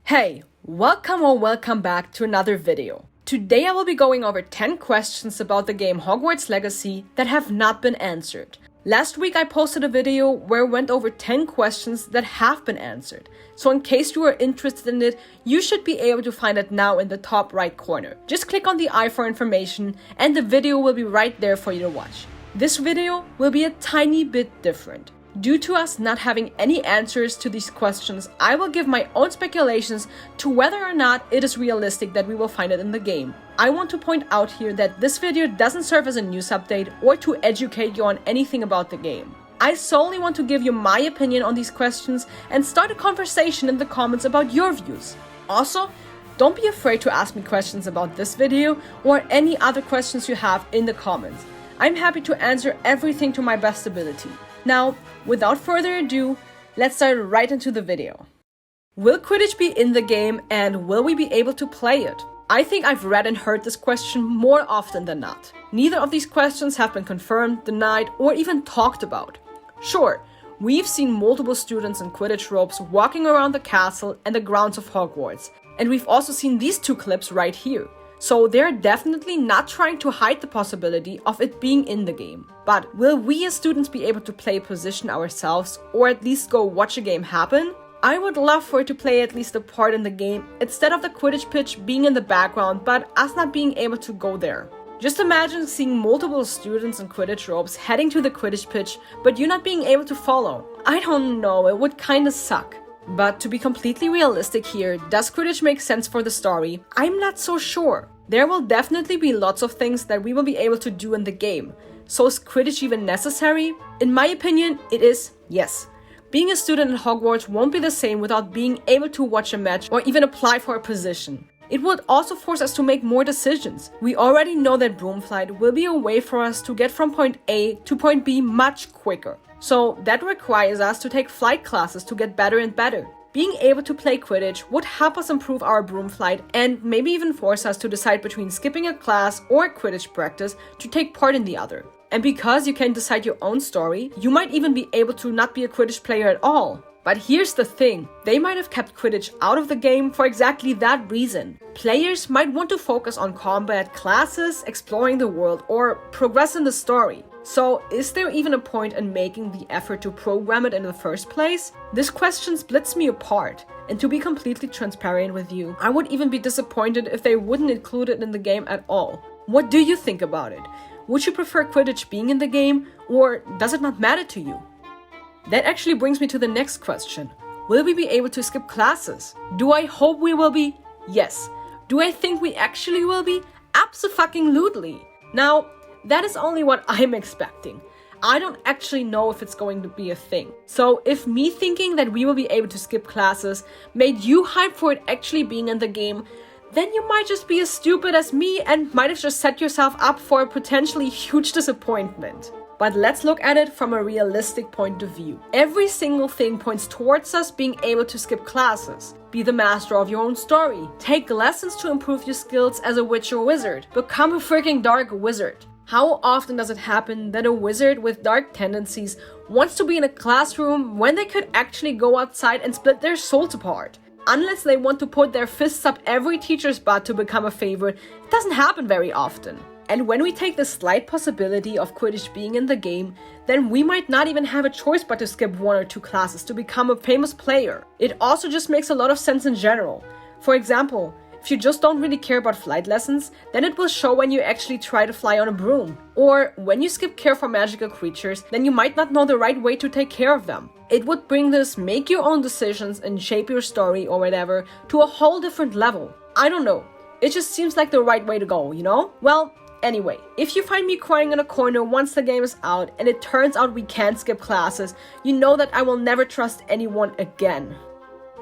Hey, welcome back to another video. Today I will be going over 10 questions about the game Hogwarts Legacy that have not been answered. Last week I posted a video where I went over 10 questions that have been answered. So in case you are interested in it, you should be able to find it now in the top right corner. Just click on the I for information and the video will be right there for you to watch. This video will be a tiny bit different. Due to us not having any answers to these questions, I will give my own speculations to whether or not it is realistic that we will find it in the game. I want to point out here that this video doesn't serve as a news update or to educate you on anything about the game. I solely want to give you my opinion on these questions and start a conversation in the comments about your views. Also, don't be afraid to ask me questions about this video or any other questions you have in the comments. I'm happy to answer everything to my best ability. Now, without further ado, let's start right into the video. Will Quidditch be in the game and will we be able to play it? I think I've read and heard this question more often than not. Neither of these questions have been confirmed, denied, or even talked about. Sure, we've seen multiple students in Quidditch robes walking around the castle and the grounds of Hogwarts, and we've also seen these two clips right here. So they're definitely not trying to hide the possibility of it being in the game. But will we as students be able to play a position ourselves or at least go watch a game happen? I would love for it to play at least a part in the game instead of the Quidditch pitch being in the background but us not being able to go there. Just imagine seeing multiple students in Quidditch robes heading to the Quidditch pitch but you not being able to follow. I don't know, it would kinda suck. But to be completely realistic here, does Quidditch make sense for the story? I'm not so sure. There will definitely be lots of things that we will be able to do in the game. So is Quidditch even necessary? In my opinion, it is yes. Being a student in Hogwarts won't be the same without being able to watch a match or even apply for a position. It would also force us to make more decisions. We already know that Broomflight will be a way for us to get from point A to point B much quicker. So that requires us to take flight classes to get better and better. Being able to play Quidditch would help us improve our broom flight and maybe even force us to decide between skipping a class or Quidditch practice to take part in the other. And because you can decide your own story, you might even be able to not be a Quidditch player at all. But here's the thing, they might have kept Quidditch out of the game for exactly that reason. Players might want to focus on combat, classes, exploring the world, or progress in the story. So, is there even a point in making the effort to program it in the first place? This question splits me apart, and to be completely transparent with you, I would even be disappointed if they wouldn't include it in the game at all. What do you think about it? Would you prefer Quidditch being in the game, or does it not matter to you? That actually brings me to the next question. Will we be able to skip classes? Do I hope we will be? Yes. Do I think we actually will be? Abso-fucking-lutely. Now, that is only what I'm expecting. I don't actually know if it's going to be a thing. So if me thinking that we will be able to skip classes made you hype for it actually being in the game, then you might just be as stupid as me and might have just set yourself up for a potentially huge disappointment. But let's look at it from a realistic point of view. Every single thing points towards us being able to skip classes. Be the master of your own story. Take lessons to improve your skills as a witch or wizard. Become a freaking dark wizard. How often does it happen that a wizard with dark tendencies wants to be in a classroom when they could actually go outside and split their souls apart? Unless they want to put their fists up every teacher's butt to become a favorite, it doesn't happen very often. And when we take the slight possibility of Quidditch being in the game, then we might not even have a choice but to skip 1 or 2 classes to become a famous player. It also just makes a lot of sense in general. For example, if you just don't really care about flight lessons, then it will show when you actually try to fly on a broom. Or when you skip care for magical creatures, then you might not know the right way to take care of them. It would bring this make your own decisions and shape your story or whatever to a whole different level. I don't know. It just seems like the right way to go, you know? Well, anyway, if you find me crying in a corner once the game is out and it turns out we can't skip classes, you know that I will never trust anyone again.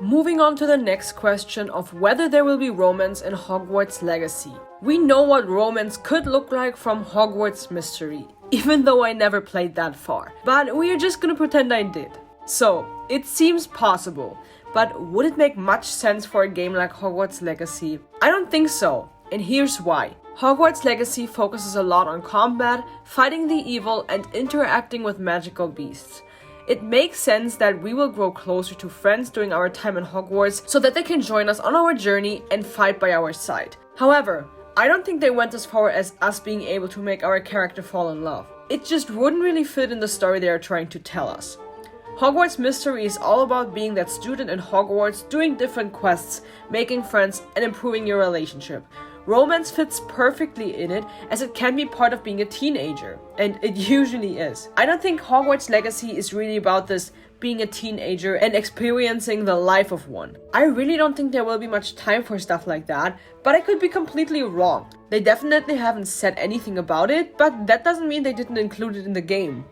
Moving on to the next question of whether there will be romance in Hogwarts Legacy. We know what romance could look like from Hogwarts Mystery, even though I never played that far. But we are just gonna pretend I did. So, it seems possible, but would it make much sense for a game like Hogwarts Legacy? I don't think so, and here's why. Hogwarts Legacy focuses a lot on combat, fighting the evil, and interacting with magical beasts. it makes sense that we will grow closer to friends during our time in Hogwarts so that they can join us on our journey and fight by our side. However, I don't think they went as far as us being able to make our character fall in love. It just wouldn't really fit in the story they are trying to tell us. Hogwarts Mystery is all about being that student in Hogwarts, doing different quests, making friends, and improving your relationship. Romance fits perfectly in it, as it can be part of being a teenager, and it usually is. I don't think Hogwarts Legacy is really about this being a teenager and experiencing the life of one. I really don't think there will be much time for stuff like that, but I could be completely wrong. They definitely haven't said anything about it, but that doesn't mean they didn't include it in the game.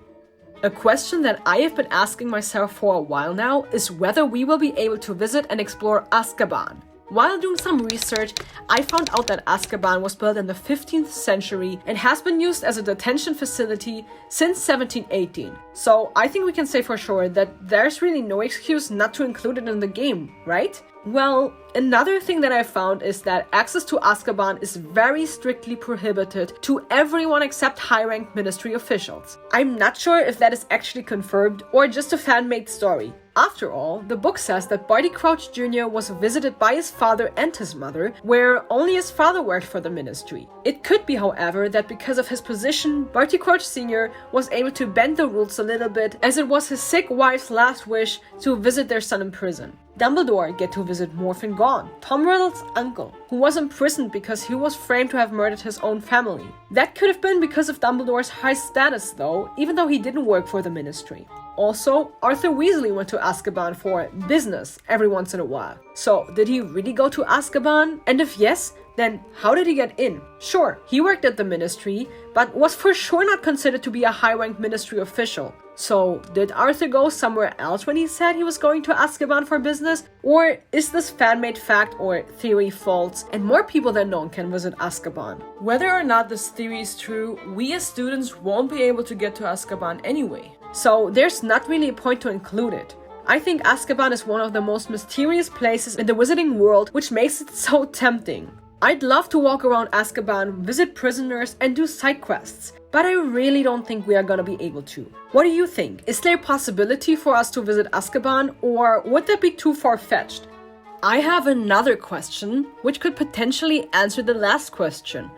A question that I have been asking myself for a while now is whether we will be able to visit and explore Azkaban. While doing some research, I found out that Azkaban was built in the 15th century and has been used as a detention facility since 1718. So I think we can say for sure that there's really no excuse not to include it in the game, right? Well, another thing that I found is that access to Azkaban is very strictly prohibited to everyone except high-ranked ministry officials. I'm not sure if that is actually confirmed or just a fan-made story. After all, the book says that Barty Crouch Jr. was visited by his father and his mother, where only his father worked for the ministry. It could be, however, that because of his position, Barty Crouch Sr. was able to bend the rules a little bit, as it was his sick wife's last wish to visit their son in prison. Dumbledore get to visit Morphin Gaunt, Tom Riddle's uncle, who was imprisoned because he was framed to have murdered his own family. That could have been because of Dumbledore's high status though, even though he didn't work for the ministry. Also, Arthur Weasley went to Azkaban for business every once in a while. So, did he really go to Azkaban? And if yes, then how did he get in? Sure, he worked at the ministry, but was for sure not considered to be a high-ranked ministry official. So, did Arthur go somewhere else when he said he was going to Azkaban for business? Or is this fan-made fact or theory false, and more people than known can visit Azkaban? Whether or not this theory is true, we as students won't be able to get to Azkaban anyway. So, there's not really a point to include it. I think Azkaban is one of the most mysterious places in the wizarding world, which makes it so tempting. I'd love to walk around Azkaban, visit prisoners, and do side quests, but I really don't think we are gonna be able to. What do you think? Is there a possibility for us to visit Azkaban, or would that be too far-fetched? I have another question, which could potentially answer the last question.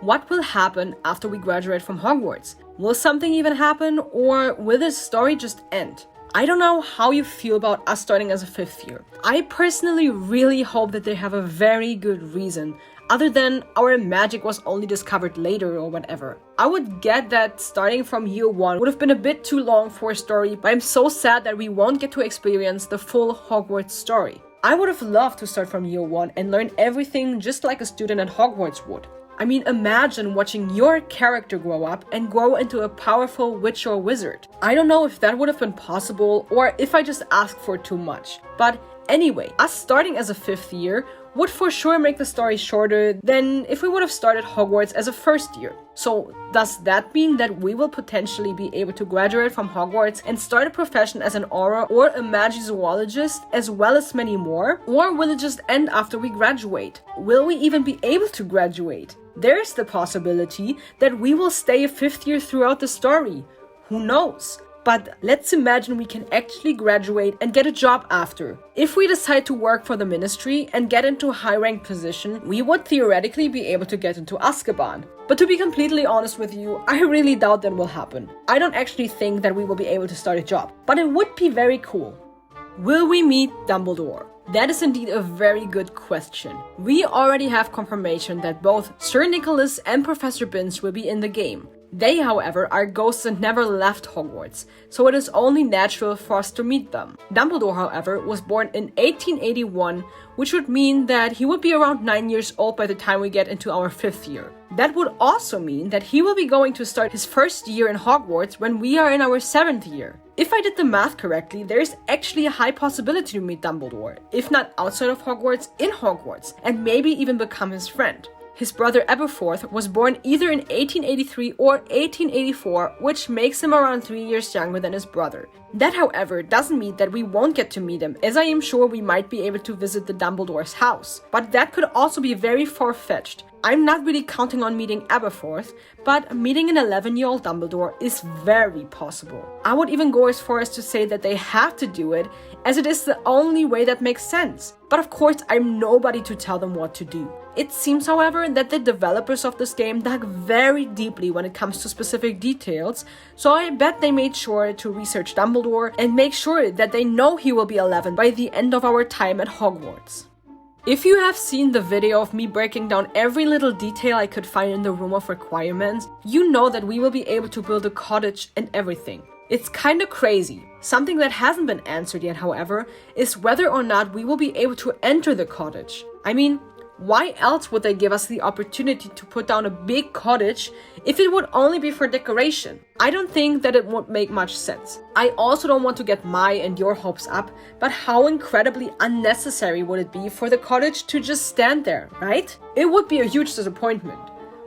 What will happen after we graduate from Hogwarts? Will something even happen, or will this story just end? I don't know how you feel about us starting as a 5th year. I personally really hope that they have a very good reason, other than our magic was only discovered later or whatever. I would get that starting from year 1 would have been a bit too long for a story, but I'm so sad that we won't get to experience the full Hogwarts story. I would have loved to start from year 1 and learn everything just like a student at Hogwarts would. I mean, imagine watching your character grow up and grow into a powerful witch or wizard. I don't know if that would have been possible or if I just asked for too much. But anyway, us starting as a 5th year would for sure make the story shorter than if we would have started Hogwarts as a 1st year. So does that mean that we will potentially be able to graduate from Hogwarts and start a profession as an auror or a magizoologist as well as many more? Or will it just end after we graduate? Will we even be able to graduate? There's the possibility that we will stay a 5th year throughout the story. Who knows? But let's imagine we can actually graduate and get a job after. If we decide to work for the ministry and get into a high-ranked position, we would theoretically be able to get into Azkaban. But to be completely honest with you, I really doubt that will happen. I don't actually think that we will be able to start a job, but it would be very cool. Will we meet Dumbledore? That is indeed a very good question. We already have confirmation that both Sir Nicholas and Professor Binns will be in the game. They, however, are ghosts and never left Hogwarts, so it is only natural for us to meet them. Dumbledore, however, was born in 1881, which would mean that he would be around 9 years old by the time we get into our 5th year. That would also mean that he will be going to start his 1st year in Hogwarts when we are in our 7th year. If I did the math correctly, there is actually a high possibility to meet Dumbledore, if not outside of Hogwarts, in Hogwarts, and maybe even become his friend. His brother Aberforth was born either in 1883 or 1884, which makes him around 3 years younger than his brother. That, however, doesn't mean that we won't get to meet him, as I am sure we might be able to visit the Dumbledore's house. But that could also be very far-fetched. I'm not really counting on meeting Aberforth, but meeting an 11-year-old Dumbledore is very possible. I would even go as far as to say that they have to do it, as it is the only way that makes sense. But of course, I'm nobody to tell them what to do. It seems, however, that the developers of this game dug very deeply when it comes to specific details, so I bet they made sure to research Dumbledore and make sure that they know he will be 11 by the end of our time at Hogwarts. If you have seen the video of me breaking down every little detail I could find in the Room of Requirements, you know that we will be able to build a cottage and everything. It's kinda crazy. Something that hasn't been answered yet, however, is whether or not we will be able to enter the cottage. I mean, why else would they give us the opportunity to put down a big cottage if it would only be for decoration? I don't think that it would make much sense. I also don't want to get my and your hopes up, but how incredibly unnecessary would it be for the cottage to just stand there, right? It would be a huge disappointment.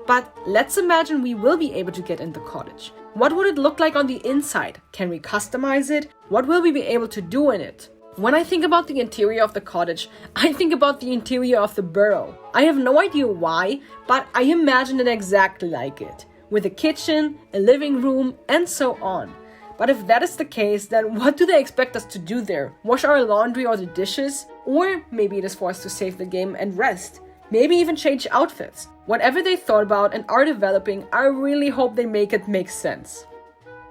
But let's imagine we will be able to get in the cottage. What would it look like on the inside? Can we customize it? What will we be able to do in it? When I think about the interior of the cottage, I think about the interior of the burrow. I have no idea why, but I imagine it exactly like it, with a kitchen, a living room, and so on. But if that is the case, then what do they expect us to do there? Wash our laundry or the dishes? Or maybe it is for us to save the game and rest. Maybe even change outfits. Whatever they thought about and are developing, I really hope they make it make sense.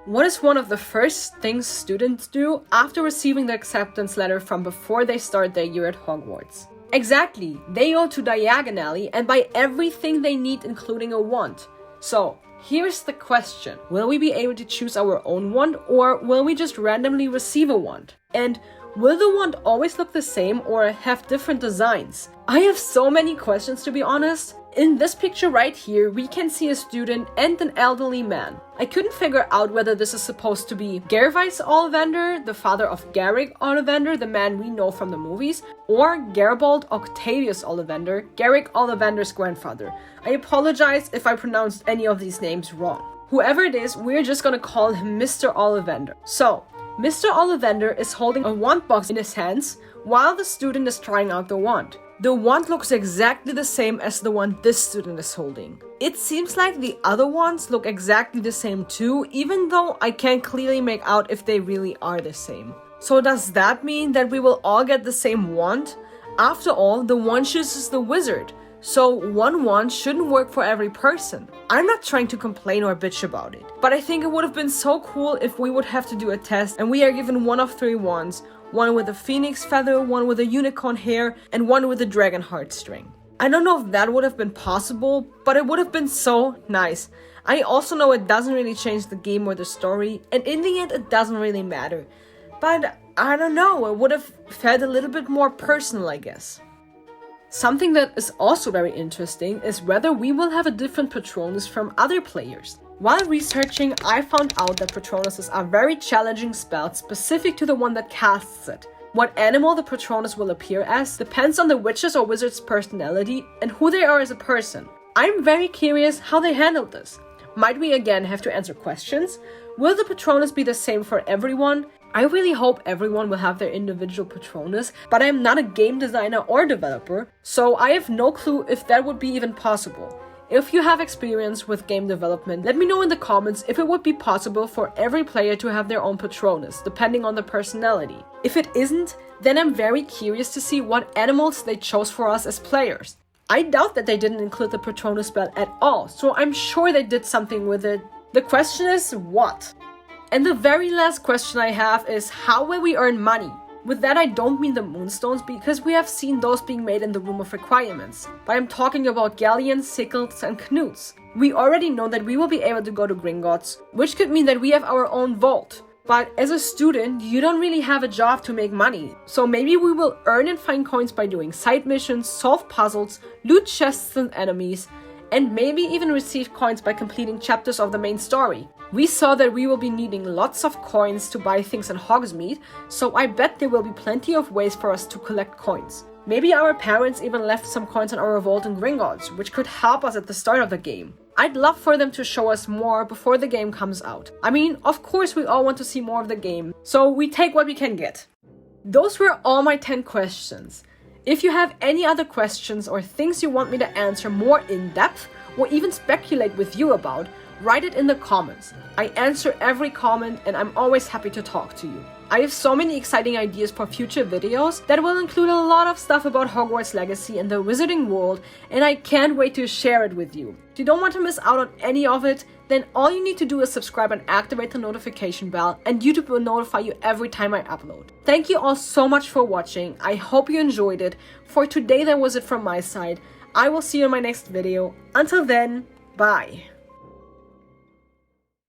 What is one of the first things students do after receiving the acceptance letter from before they start their year at Hogwarts? Exactly, they go to Diagon Alley and buy everything they need, including a wand. So, here's the question. Will we be able to choose our own wand, or will we just randomly receive a wand? And will the wand always look the same or have different designs? I have so many questions, to be honest. In this picture right here, we can see a student and an elderly man. I couldn't figure out whether this is supposed to be Gervais Ollivander, the father of Garrick Ollivander, the man we know from the movies, or Gerbold Octavius Ollivander, Garrick Ollivander's grandfather. I apologize if I pronounced any of these names wrong. Whoever it is, we're just gonna call him Mr. Ollivander. So, Mr. Ollivander is holding a wand box in his hands while the student is trying out the wand. The wand looks exactly the same as the one this student is holding. It seems like the other wands look exactly the same too, even though I can't clearly make out if they really are the same. So does that mean that we will all get the same wand? After all, the wand chooses the wizard, so one wand shouldn't work for every person. I'm not trying to complain or bitch about it, but I think it would have been so cool if we would have to do a test and we are given one of 3 wands. One with a phoenix feather, one with a unicorn hair, and one with a dragon heartstring. I don't know if that would have been possible, but it would have been so nice. I also know it doesn't really change the game or the story, and in the end it doesn't really matter. But I don't know, it would have felt a little bit more personal, I guess. Something that is also very interesting is whether we will have a different Patronus from other players. While researching, I found out that Patronuses are very challenging spells specific to the one that casts it. What animal the Patronus will appear as depends on the witch's or wizard's personality and who they are as a person. I'm very curious how they handled this. Might we again have to answer questions? Will the Patronus be the same for everyone? I really hope everyone will have their individual Patronus, but I'm not a game designer or developer, so I have no clue if that would be even possible. If you have experience with game development, let me know in the comments if it would be possible for every player to have their own Patronus, depending on their personality. If it isn't, then I'm very curious to see what animals they chose for us as players. I doubt that they didn't include the Patronus spell at all, so I'm sure they did something with it. The question is, what? And the very last question I have is, how will we earn money? With that, I don't mean the moonstones, because we have seen those being made in the Room of Requirements, but I'm talking about galleons, sickles, and knoots. We already know that we will be able to go to Gringotts, which could mean that we have our own vault. But as a student, you don't really have a job to make money, so maybe we will earn and find coins by doing side missions, solve puzzles, loot chests and enemies, and maybe even receive coins by completing chapters of the main story. We saw that we will be needing lots of coins to buy things in Hogsmeade, so I bet there will be plenty of ways for us to collect coins. Maybe our parents even left some coins in our vault in Gringotts, which could help us at the start of the game. I'd love for them to show us more before the game comes out. I mean, of course we all want to see more of the game, so we take what we can get. Those were all my 10 questions. If you have any other questions or things you want me to answer more in depth or even speculate with you about, write it in the comments. I answer every comment and I'm always happy to talk to you. I have so many exciting ideas for future videos that will include a lot of stuff about Hogwarts Legacy and the wizarding world, and I can't wait to share it with you. If you don't want to miss out on any of it, then all you need to do is subscribe and activate the notification bell, and YouTube will notify you every time I upload. Thank you all so much for watching. I hope you enjoyed it. For today, that was it from my side. I will see you in my next video. Until then, bye.